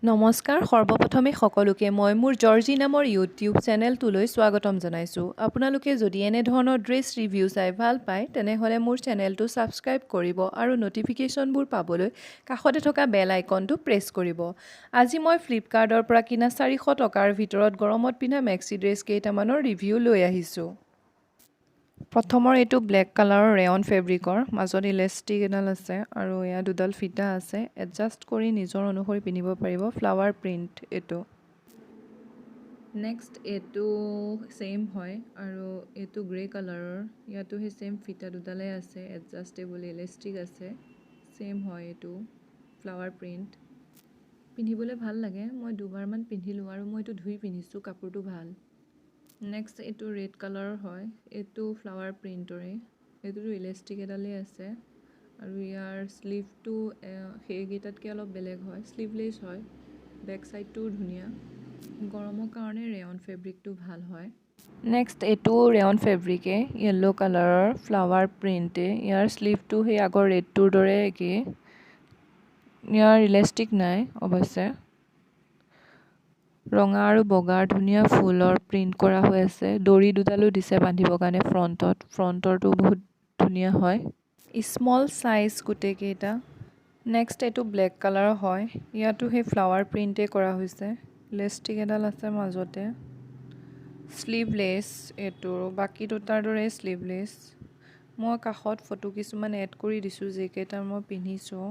নমস্কাৰ সৰ্বপ্ৰথমে সকলোকে মই মোৰ জৰ্জি নামৰ ইউটিউব চেনেলটোলৈ স্বাগতম জনাইছোঁ। আপোনালোকে যদি এনে ধৰণৰ ড্ৰেছ ৰিভিউ চাই ভাল পায় তেনেহ'লে মোৰ চেনেলটো ছাবস্ক্ৰাইব কৰিব আৰু ন'টিফিকেশ্যনবোৰ পাবলৈ কাষতে থকা বেল আইকনটো প্ৰেছ কৰিব। আজি মই ফ্লিপকাৰ্টৰ পৰা কিনা 400 টকাৰ ভিতৰত গৰমত পিন্ধা মেক্সি ড্ৰেছ কেইটামানৰ ৰিভিউ লৈ আহিছোঁ। প্ৰথমৰ এইটো ব্লেক কালাৰৰ ৰেয়ন ফেব্ৰিকৰ মাজত ইলাষ্টিক এডাল আছে আৰু এয়া দুডাল ফিটা আছে। এডজাষ্ট কৰি নিজৰ অনুসৰি পিন্ধিব পাৰিব। ফ্লাৱাৰ প্ৰিণ্ট এইটো। নেক্সট এইটো ছেইম হয় আৰু এইটো গ্ৰে কালাৰৰ। ইয়াতো সেই ছেইম ফিটা দুডালেই আছে। এডজাষ্টেবল ইলাষ্টিক আছে। ছেইম হয় এইটো ফ্লাৱাৰ প্ৰিণ্ট। পিন্ধিবলৈ ভাল লাগে। মই দুবাৰমান পিন্ধিলোঁ আৰু মই এইটো ধুই পিন্ধিছোঁ। কাপোৰটো ভাল। নেক্সট এইটো ৰেড কালাৰৰ হয়। এইটো ফ্লাৱাৰ প্ৰিণ্টৰে। এইটোতো ইলাষ্টিক এডালেই আছে আৰু ইয়াৰ শ্লিভটো সেইকেইটাতকৈ অলপ বেলেগ হয়। শ্লিভলেছ হয়। বেক চাইডটোও ধুনীয়া। গৰমৰ কাৰণে ৰেয়ন ফেব্ৰিকটো ভাল হয়। নেক্সট এইটো ৰেয়ন ফেব্ৰিকে য়েল্ল' কালাৰৰ ফ্লাৱাৰ প্ৰিণ্টে। ইয়াৰ শ্লিভটো সেই আগৰ ৰেডটোৰ দৰে একেই। ইয়াৰ ইলাষ্টিক নাই অৱশ্যে। ৰঙা আৰু বগাৰ ধুনীয়া ফুলৰ প্ৰিণ্ট কৰা হৈ আছে। দড়ি দুডালো দিছে বান্ধিবৰ কাৰণে ফ্ৰণ্টত। ফ্ৰণ্টৰটো বহুত ধুনীয়া হয়। স্মল চাইজ গোটেইকেইটা। নেক্সট এইটো ব্লেক কালাৰৰ হয়। ইয়াতো সেই ফ্লাৱাৰ প্ৰিণ্টেই কৰা হৈছে। ইলাষ্টিক এডাল আছে মাজতে। শ্লিভলেছ এইটোৰ। বাকী দুটাৰ দৰে শ্লিভলেছ। মই কাষত ফটো কিছুমান এড কৰি দিছোঁ যিকেইটা মই পিন্ধিছোঁ।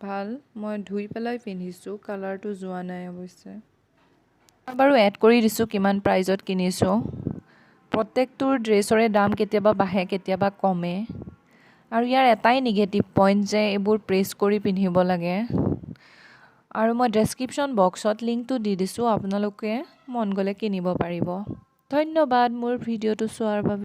ভাল। মই ধুই পেলাই পিন্ধিছোঁ। কালাৰটো যোৱা নাই অৱশ্যে। মই বাৰু এড কৰি দিছোঁ কিমান প্ৰাইজত কিনিছোঁ। প্ৰত্যেকটোৰ ড্ৰেছৰে দাম কেতিয়াবা বাঢ়ে কেতিয়াবা কমে আৰু ইয়াৰ এটাই নিগেটিভ পইণ্ট যে এইবোৰ প্ৰেছ কৰি পিন্ধিব লাগে। আৰু মই ডেছক্ৰিপশ্যন বক্সত লিংকটো দি দিছোঁ। আপোনালোকে মন গ'লে কিনিব পাৰিব। ধন্যবাদ মোৰ ভিডিঅ'টো চোৱাৰ বাবে।